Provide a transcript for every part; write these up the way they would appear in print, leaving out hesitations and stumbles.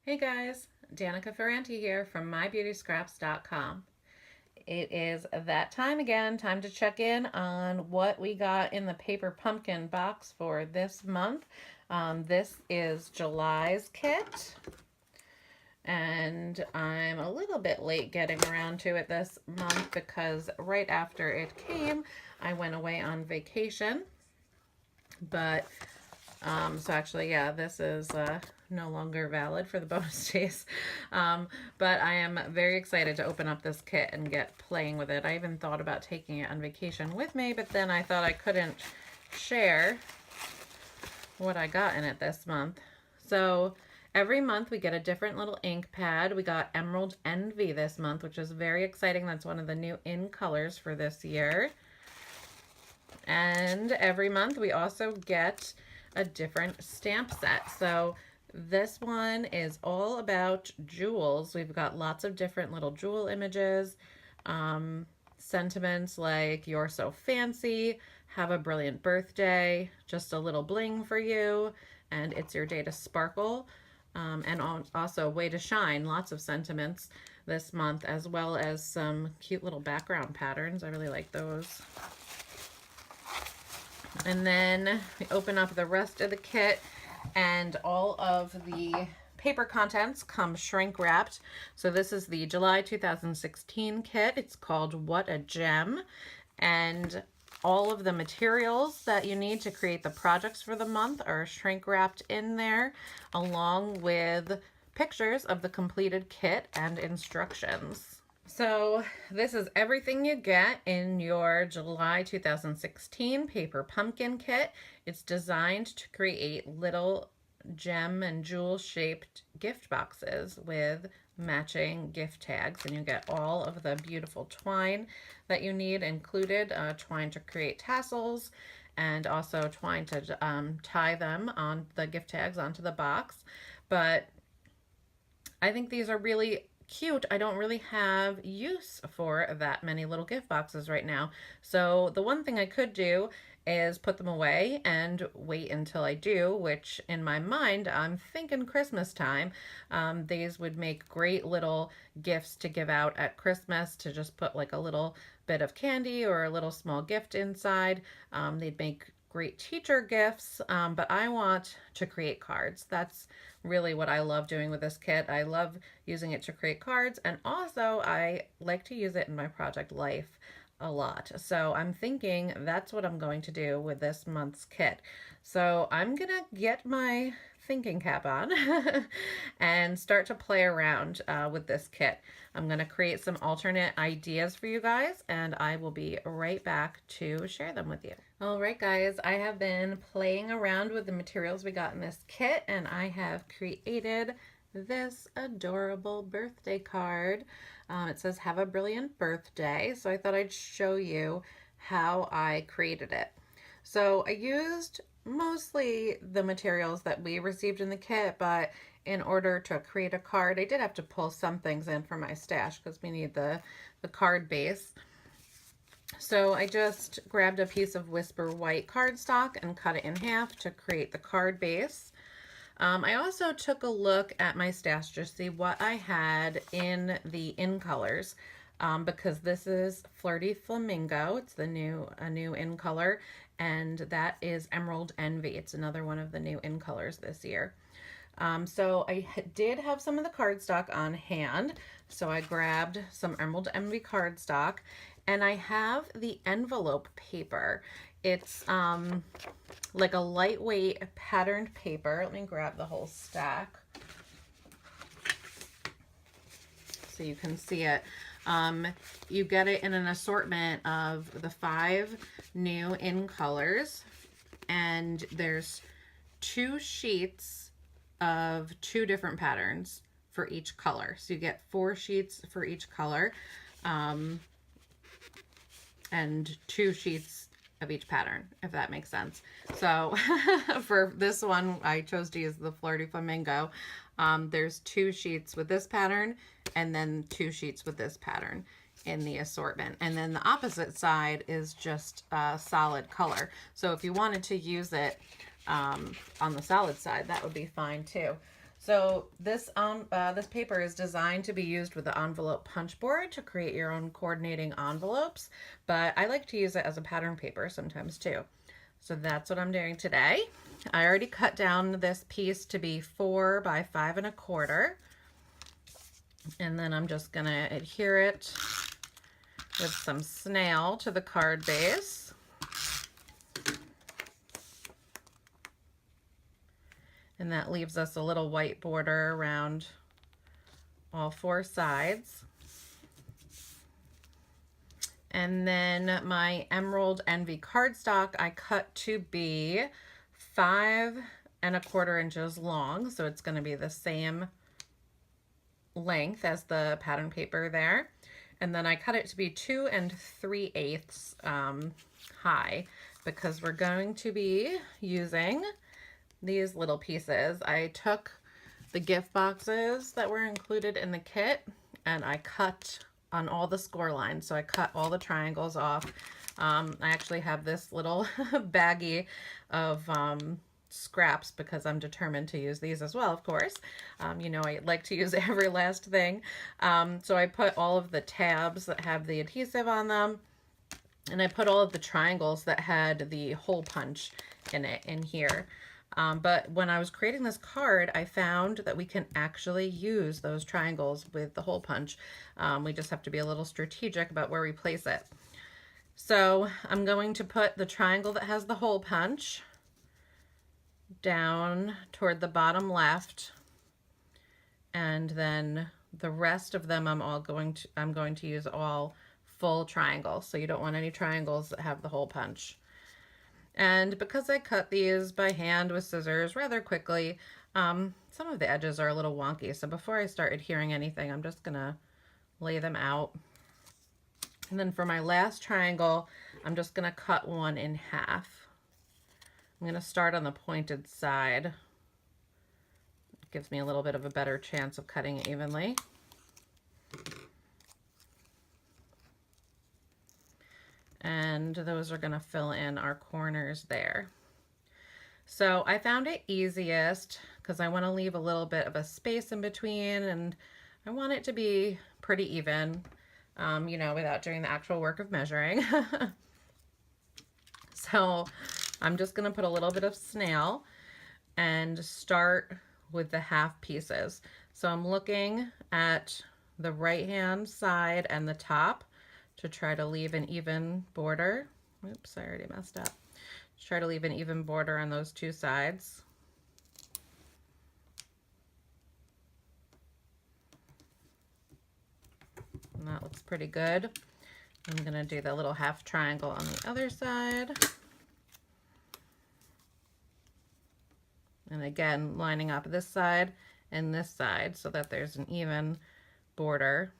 Hey guys, Danica Ferrante here from mybeautyscraps.com. It is that time again, time to check in on what we got in the paper pumpkin box for this month. This is July's kit, and I'm a little bit late getting around to it this month because right after it came, I went away on vacation. But so actually, yeah, this is no longer valid for the bonus days. But I am very excited to open up this kit and get playing with it. I even thought about taking it on vacation with me, but then I thought I couldn't share what I got in it this month. So every month we get a different little ink pad. We got Emerald Envy this month, which is very exciting. That's one of the new in colors for this year. And every month we also get a different stamp set. So this one is all about jewels. We've got lots of different little jewel images, sentiments like "you're so fancy," "have a brilliant birthday," "just a little bling for you," and "it's your day to sparkle," and also "way to shine." Lots of sentiments this month, as well as some cute little background patterns. I really like those. And then we open up the rest of the kit, and all of the paper contents come shrink wrapped. So this is the July 2016 kit. It's called What a Gem. And all of the materials that you need to create the projects for the month are shrink wrapped in there, along with pictures of the completed kit and instructions. So this is everything you get in your July 2016 paper pumpkin kit. It's designed to create little gem and jewel shaped gift boxes with matching gift tags, and you get all of the beautiful twine that you need included, twine to create tassels, and also twine to tie them on the gift tags onto the box. But I think these are really cute. I don't really have use for that many little gift boxes right now. So the one thing I could do is put them away and wait until I do, which in my mind, I'm thinking Christmas time. These would make great little gifts to give out at Christmas, to just put like a little bit of candy or a little small gift inside. They'd make great teacher gifts, but I want to create cards. That's really what I love doing with this kit. I love using it to create cards, and also I like to use it in my project life a lot. So I'm thinking that's what I'm going to do with this month's kit. So I'm gonna get my thinking cap on and start to play around with this kit. I'm gonna create some alternate ideas for you guys, and I will be right back to share them with you. All right, guys, I have been playing around with the materials we got in this kit, and I have created this adorable birthday card. It says "have a brilliant birthday," so I thought I'd show you how I created it. So I used mostly the materials that we received in the kit, but in order to create a card, I did have to pull some things in from my stash because we need the card base. So I just grabbed a piece of Whisper White cardstock and cut it in half to create the card base. I also took a look at my stash to see what I had in the in colors, because this is Flirty Flamingo. It's a new in color, and that is Emerald Envy. It's another one of the new in colors this year. So I did have some of the cardstock on hand, so I grabbed some Emerald Envy cardstock, and I have the envelope paper. It's like a lightweight patterned paper. Let me grab the whole stack so you can see it. You get it in an assortment of the 5 new in colors, and there's 2 sheets of 2 different patterns for each color. So you get 4 sheets for each color, and 2 sheets of each pattern, if that makes sense. So for this one, I chose to use the Flirty Flamingo. There's 2 sheets with this pattern, and then 2 sheets with this pattern in the assortment. And then the opposite side is just a solid color. So if you wanted to use it on the solid side, that would be fine too. So this paper is designed to be used with the envelope punch board to create your own coordinating envelopes, but I like to use it as a pattern paper sometimes too. So that's what I'm doing today. I already cut down this piece to be 4 by 5 1/4, and then I'm just gonna adhere it with some snail to the card base. And that leaves us a little white border around all 4 sides. And then my Emerald Envy cardstock I cut to be 5 1/4 inches long. So it's going to be the same length as the pattern paper there. And then I cut it to be 2 3/8 high, because we're going to be using these little pieces. I took the gift boxes that were included in the kit and I cut on all the score lines. So I cut all the triangles off. I actually have this little baggie of scraps because I'm determined to use these as well, of course. You know, I like to use every last thing. So I put all of the tabs that have the adhesive on them, and I put all of the triangles that had the hole punch in it in here. But when I was creating this card, I found that we can actually use those triangles with the hole punch. We just have to be a little strategic about where we place it. So I'm going to put the triangle that has the hole punch down toward the bottom left, and then the rest of them I'm going to use all full triangles. So you don't want any triangles that have the hole punch. And because I cut these by hand with scissors rather quickly, some of the edges are a little wonky. So before I start adhering anything, I'm just gonna lay them out. And then for my last triangle, I'm just gonna cut one in half. I'm gonna start on the pointed side. It gives me a little bit of a better chance of cutting it evenly. And those are going to fill in our corners there. So I found it easiest because I want to leave a little bit of a space in between, and I want it to be pretty even, you know, without doing the actual work of measuring. So I'm just going to put a little bit of snail and start with the half pieces. So I'm looking at the right hand side and the top to try to leave an even border. Oops, I already messed up. Try to leave an even border on those 2 sides. And that looks pretty good. I'm gonna do the little half triangle on the other side. And again, lining up this side and this side so that there's an even border.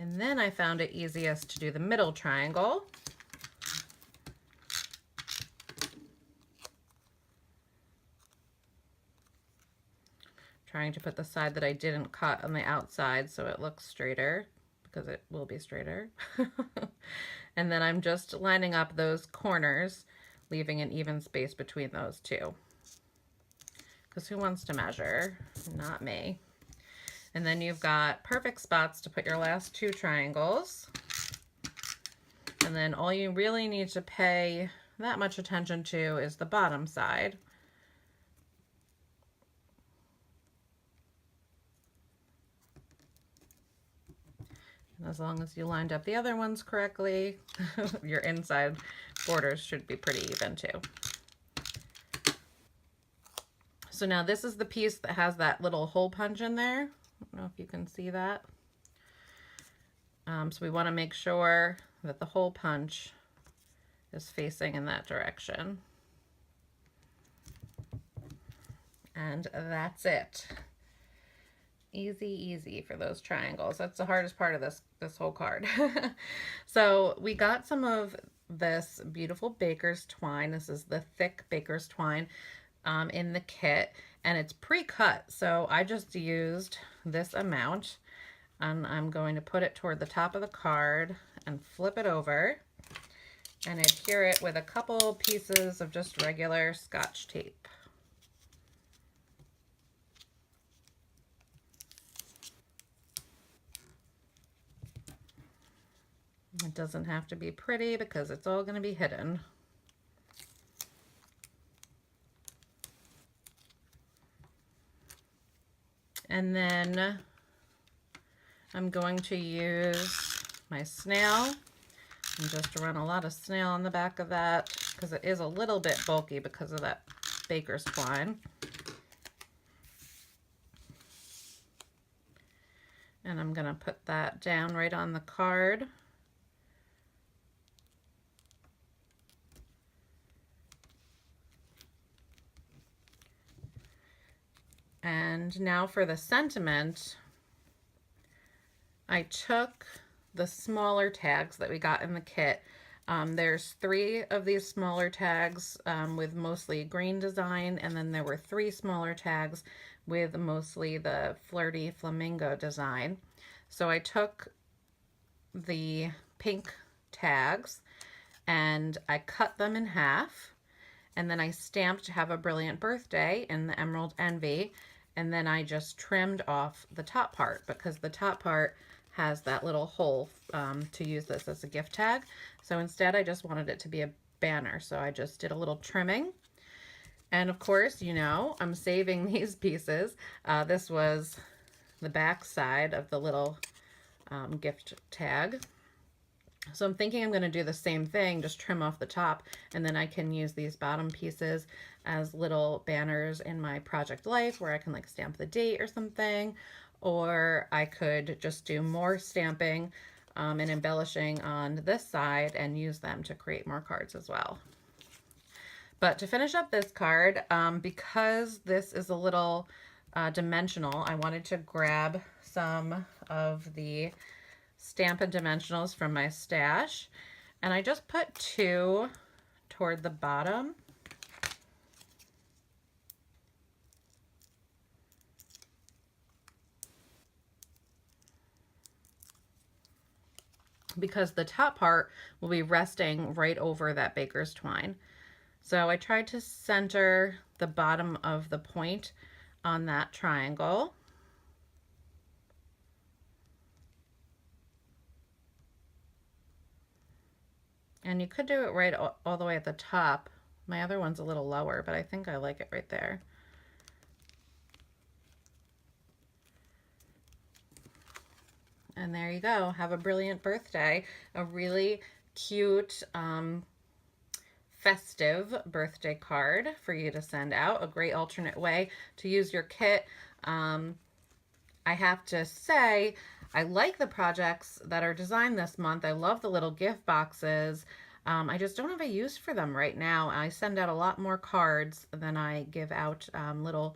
And then I found it easiest to do the middle triangle. Trying to put the side that I didn't cut on the outside so it looks straighter, because it will be straighter. And then I'm just lining up those corners, leaving an even space between those 2. Because who wants to measure? Not me. And then you've got perfect spots to put your last 2 triangles. And then all you really need to pay that much attention to is the bottom side. And as long as you lined up the other ones correctly, your inside borders should be pretty even too. So now this is the piece that has that little hole punch in there. I don't know if you can see that. So we want to make sure that the hole punch is facing in that direction. And that's it. Easy, easy for those triangles. That's the hardest part of this whole card. So we got some of this beautiful baker's twine. This is the thick baker's twine in the kit, and it's pre-cut. So I just used this amount, and I'm going to put it toward the top of the card and flip it over. and adhere it with a couple pieces of just regular Scotch tape. It doesn't have to be pretty because it's all going to be hidden. And then I'm going to use my snail and just run a lot of snail on the back of that because it is a little bit bulky because of that baker's twine. And I'm going to put that down right on the card. And now for the sentiment, I took the smaller tags that we got in the kit. There's 3 of these smaller tags with mostly green design, and then there were 3 smaller tags with mostly the flirty flamingo design. So I took the pink tags and I cut them in half, and then I stamped "Have a Brilliant Birthday" in the Emerald Envy, and then I just trimmed off the top part because the top part has that little hole to use this as a gift tag. So instead I just wanted it to be a banner, so I just did a little trimming. And of course, you know, I'm saving these pieces. This was the back side of the little gift tag. So I'm thinking I'm going to do the same thing, just trim off the top, and then I can use these bottom pieces as little banners in my project life where I can like stamp the date or something, or I could just do more stamping and embellishing on this side and use them to create more cards as well. But to finish up this card, because this is a little dimensional, I wanted to grab some of the Stampin' Dimensionals from my stash, and I just put 2 toward the bottom. Because the top part will be resting right over that baker's twine. So I tried to center the bottom of the point on that triangle. And you could do it right all the way at the top. My other one's a little lower, but I think I like it right there. And there you go. Have a brilliant birthday. A really cute, festive birthday card for you to send out. A great alternate way to use your kit. I have to say, I like the projects that are designed this month. I love the little gift boxes. I just don't have a use for them right now. I send out a lot more cards than I give out little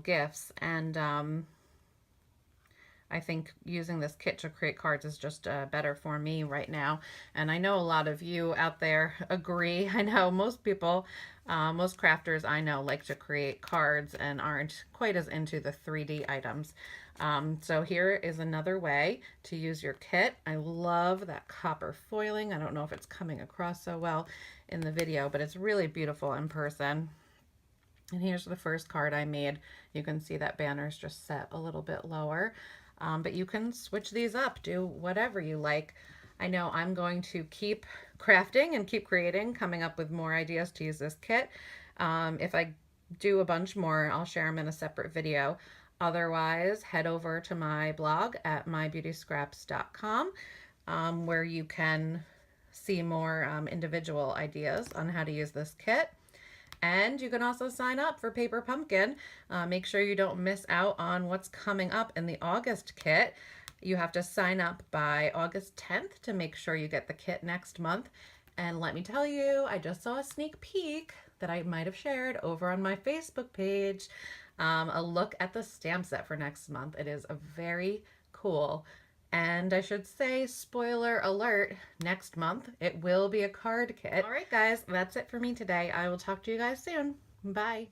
gifts, and I think using this kit to create cards is just better for me right now. And I know a lot of you out there agree. I know most people, most crafters I know like to create cards and aren't quite as into the 3D items. So here is another way to use your kit. I love that copper foiling. I don't know if it's coming across so well in the video, but it's really beautiful in person. And here's the first card I made. You can see that banner's just set a little bit lower. But you can switch these up, do whatever you like. I know I'm going to keep crafting and keep creating, coming up with more ideas to use this kit. If I do a bunch more, I'll share them in a separate video. Otherwise, head over to my blog at mybeautyscraps.com where you can see more individual ideas on how to use this kit. And you can also sign up for Paper Pumpkin. Make sure you don't miss out on what's coming up in the August kit. You have to sign up by August 10th to make sure you get the kit next month. And let me tell you, I just saw a sneak peek that I might have shared over on my Facebook page. A look at the stamp set for next month. It is a very cool, and I should say, spoiler alert, next month it will be a card kit. All right, guys, that's it for me today. I will talk to you guys soon. Bye.